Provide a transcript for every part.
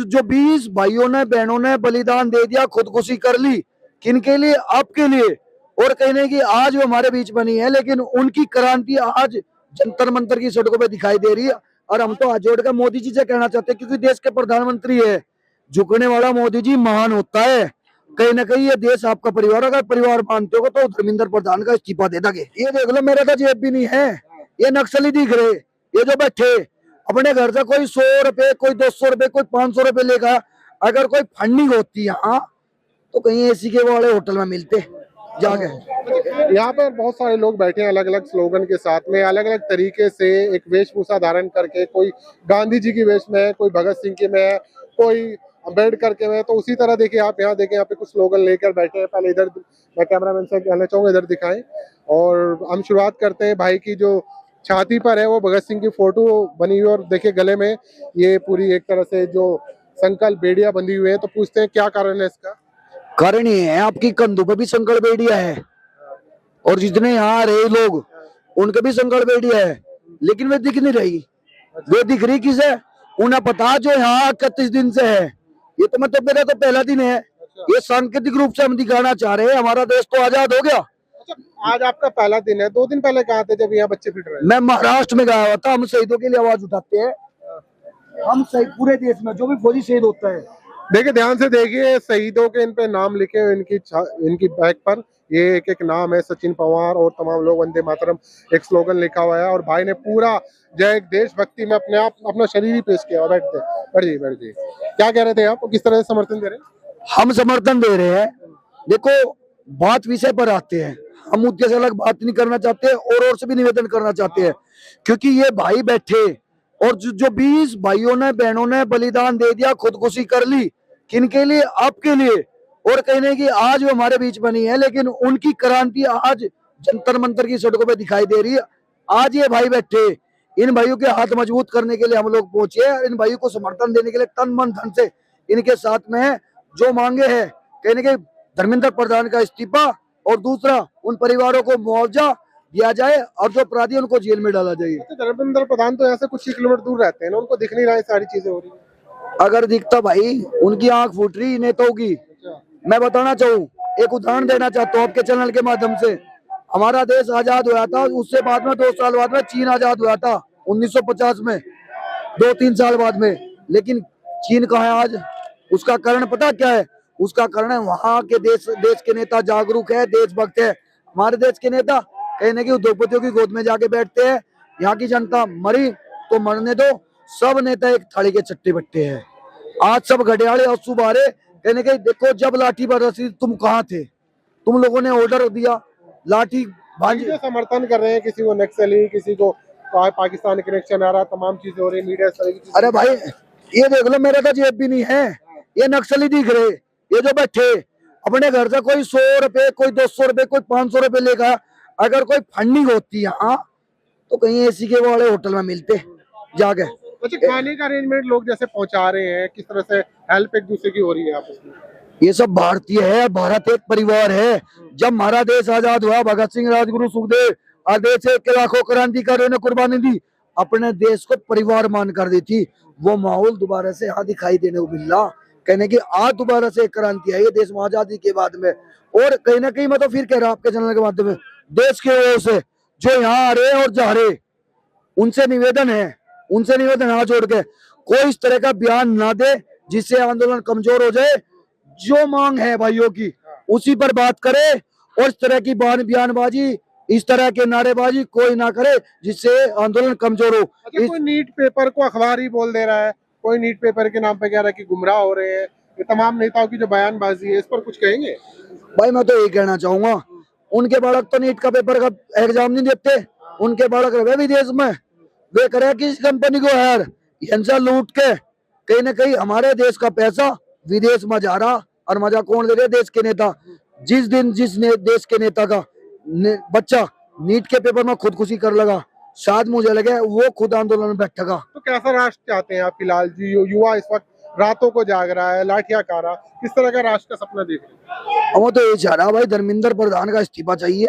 जो 20 भाइयों ने बहनों ने बलिदान दे दिया, खुदकुशी कर ली, किनके लिए? आपके लिए। और कहने की आज वो हमारे बीच बनी है, लेकिन उनकी क्रांति आज जंतर मंतर की सड़कों पे दिखाई दे रही है। और हम तो हाथ जोड़कर मोदी जी से कहना चाहते हैं, क्योंकि देश के प्रधानमंत्री है, झुकने वाला मोदी जी महान होता है। कहीं ना कहीं ये देश आपका परिवार, अगर परिवार मानते हो तो धर्मेंद्र प्रधान का इस्तीफा दे दोगे। ये देख लो, मेरा तो जेब भी नहीं है, ये नक्सली दिख रहे, ये जो बैठे अपने घर से कोई 100 रुपए, कोई 200 रुपए, कोई 500 रुपए लेगा। अगर कोई फंडिंग होती यहाँ तो कहीं एसी के वाले होटल में मिलते जाके। यहाँ पर बहुत सारे लोग बैठे हैं अलग अलग स्लोगन के साथ में, अलग अलग तरीके से एक वेशभूषा धारण करके। कोई गांधी जी की वेश में है, कोई भगत सिंह की में है, कोई अम्बेडकर के में। तो उसी तरह देखिए आप यहाँ देखें, यहाँ पे कुछ स्लोगन लेकर बैठे हैं। पहले इधर मैं कैमरामैन से कहना चाहूँगा इधर दिखाएं, और हम शुरुआत करते हैं। भाई की जो छाती पर है वो भगत सिंह की फोटो बनी हुई है, और देखिए गले में ये पूरी एक तरह से जो संकल्प बेड़ियां बंधी हुई है। तो पूछते हैं क्या कारण है इसका? कारण ये है, आपकी कंधों पे भी संकल्प बेड़िया है, और जितने यहाँ रहे लोग उनके भी संकल्प बेड़िया है, लेकिन वे दिख नहीं रही। वे दिख रही किसे? उन्हें पता जो यहाँ 31 दिन से है। ये तो मतलब मेरा तो पहला दिन है। ये सांकेतिक रूप से हम दिखाना चाह रहे हैं हमारा देश तो आजाद हो गया। आज आपका पहला दिन है, 2 दिन पहले कहाँ थे जब यहाँ बच्चे फिट रहे? मैं महाराष्ट्र में गया हुआ था। हम शहीदों के लिए आवाज उठाते हैं, हम पूरे देश में जो भी फौजी शहीद होता है। देखिए ध्यान से देखिए, शहीदों के इन पे नाम लिखे हुए, इनकी बैग पर ये एक एक नाम है। सचिन पवार और तमाम लोग वंदे मातरम एक स्लोगन लिखा हुआ है, और भाई ने पूरा जय एक देशभक्ति में अपने आप अपना शरीर ही पेश किया। बैठ जाइए। क्या कह रहे थे आप, किस तरह से समर्थन दे रहे हैं? हम समर्थन दे रहे हैं। देखो, बात विषय पर आते हैं, हम मुद्दे से अलग बात नहीं करना चाहते, और से भी निवेदन करना चाहते हैं, क्योंकि ये भाई बैठे और जो 20 भाइयों ने बहनों ने बलिदान दे दिया, खुदकुशी कर ली, किनके लिए? आपके लिए। और कहने की आज वो हमारे बीच बनी है, लेकिन उनकी क्रांति आज जंतर मंतर की सड़कों पे दिखाई दे रही है। आज ये भाई बैठे, इन भाइयों के हाथ मजबूत करने के लिए हम लोग पहुंचे हैं, इन भाइयों को समर्थन देने के लिए तन मन धन से इनके साथ में है। जो मांगे हैं, कहने के धर्मेंद्र प्रधान का इस्तीफा, और दूसरा उन परिवारों को मुआवजा दिया जाए, और जो अपराधी उनको जेल में डाला जाए। धर्मेंद्र प्रधान तो यहाँ से कुछ ही किलोमीटर दूर रहते हैं ना, उनको दिख नहीं रहा है सारी चीजें हो रही है। अगर दिखता भाई, उनकी आंख फूट रही नेताओं की। मैं बताना चाहूँ, एक उदाहरण देना चाहता हूँ आपके चैनल के माध्यम से। हमारा देश आजाद हुआ था, उससे बाद में 2 साल बाद में चीन आजाद हुआ था 1950 में, 2-3 साल बाद में। लेकिन चीन कहाँ है आज? उसका कारण पता क्या है? उसका कारण है वहाँ के देश के नेता जागरूक है, देशभक्त है। हमारे देश के नेता कहने की उद्योगपतियों की गोद में जाके बैठते हैं। यहाँ की जनता मरी तो मरने दो, सब नेता एक थाली के चट्टे बट्टे हैं। आज सब घड़ियाले और सुबारे कहने के, देखो जब लाठी बरसी तुम कहाँ थे? तुम लोगों ने ऑर्डर दिया, लाठी भांजी। समर्थन कर रहे हैं, किसी को नक्सली, किसी को पाकिस्तान कनेक्शन आ रहा, तमाम चीजें हो रही, मीडिया इस तरह की चीजें। अरे भाई, ये देख लो, मेरा तो जेब भी नहीं है, ये नक्सली दिख रहे, ये जो बैठे अपने घर से कोई 100 रुपए, कोई 200 रुपए, कोई 500 रुपए लेगा। अगर कोई फंडिंग होती यहाँ तो कहीं एसी के वाले होटल में मिलते जाके। अच्छा, खाने का अरेंजमेंट लोग जैसे पहुंचा रहे हैं, किस तरह से हेल्प एक दूसरे की हो रही है आपस में? ये सब भारतीय है, भारत एक परिवार है। जब हमारा देश आजाद हुआ, भगत सिंह, राजगुरु, सुखदेव आदेश के लाखों क्रांतिकारियों ने कुर्बानी दी, अपने देश को परिवार मान कर दी थी। वो माहौल दोबारा से यहाँ दिखाई देने को मिल रहा। कहने की आज दोबारा से क्रांति आई है देश में आजादी के बाद में। और कहीं ना कहीं मैं तो फिर कह रहा आपके चैनल के माध्यम में, देश के ओर से जो यहाँ आ रहे और जा रहे, उनसे निवेदन है, हाथ जोड़ के, कोई इस तरह का बयान ना दे जिससे आंदोलन कमजोर हो जाए। जो मांग है भाइयों की उसी पर बात करे, और इस तरह की बयानबाजी, इस तरह के नारेबाजी कोई ना करे जिससे आंदोलन कमजोर हो। अच्छा, कोई नीट पेपर को अखबार ही बोल दे रहा है, कोई नीट पेपर के नाम पे कह रहा है कि गुमराह हो रहे हैं। ये तमाम नेताओं की जो बयानबाजी है, इस पर कुछ कहेंगे? भाई मैं तो यही कहना चाहूंगा, उनके बालक तो नीट का पेपर का एग्जाम नहीं देते, उनके बालक रहे विदेश में, वे करे किसी कंपनी को हायर, हिंसा लूट के कहीं ना कहीं हमारे देश का पैसा विदेश में जा रहा। और मजा कौन दे रहे? देश के नेता। जिस दिन देश के नेता का बच्चा नीट के पेपर में खुदकुशी कर लगा, शायद मुझे लगे वो खुद आंदोलन में बैठेगा। तो कैसा राष्ट्र चाहते हैं आप फिलहाल जी? युवा इस वक्त रातों को जाग रहा है, लाठियां खा रहा, किस तरह का राष्ट्र का सपना देख रहे हैं? हम तो ये चाह रहा भाई, धर्मेंद्र प्रधान का इस्तीफा चाहिए,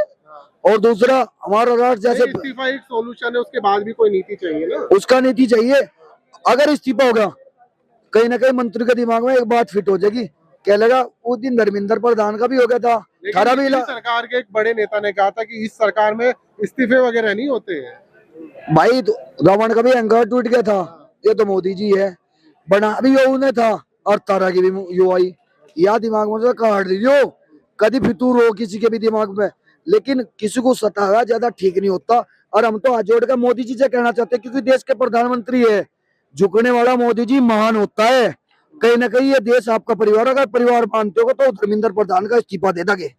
और दूसरा हमारा राष्ट्र जैसे इस्तीफा एक सोल्यूशन है, उसके बाद भी कोई नीति चाहिए ना। उसका नीति चाहिए। अगर इस्तीफा होगा कहीं ना कहीं मंत्री के दिमाग में एक बात फिट हो जाएगी, क्या लगा उस दिन धर्मेंद्र प्रधान का भी हो गया था, लेकिन थारा भी पिछली सरकार के एक बड़े नेता ने कहा था कि इस सरकार में इस्तीफे वगैरह नहीं होते हैं। भाई तो रावण का भी अहंकार टूट गया था, ये तो मोदी जी है, बना भी यो ने था और तारा की भी यो आई, या दिमाग में से काट दीजियो, कभी फितूर हो किसी के भी दिमाग में, लेकिन किसी को सताया ज्यादा ठीक नहीं होता। और हम तो हाथ जोड़ कर मोदी जी से कहना चाहते हैं, क्योंकि देश के प्रधानमंत्री है, झुकने वाला मोदी जी महान होता है। कहीं ना कहीं ये देश आपका परिवार, अगर परिवार मानते हो तो धर्मेंद्र प्रधान का इस्तीफा दे दोगे।